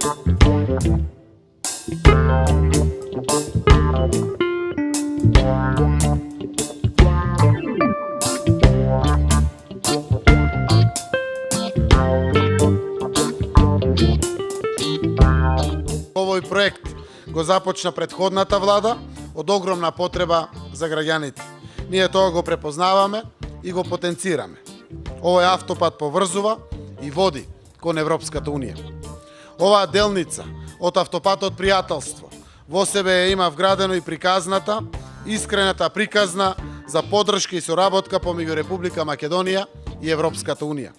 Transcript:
Овој проект го започна претходната влада од огромна потреба за граѓаните. Ние тоа го препознаваме и го потенцираме. Овој автопат поврзува и води кон Европската Унија. Оваа делница од автопатот Пријателство во себе има вградено и приказната, искрената приказна за поддршка и соработка помеѓу Република Македонија и Европската Унија.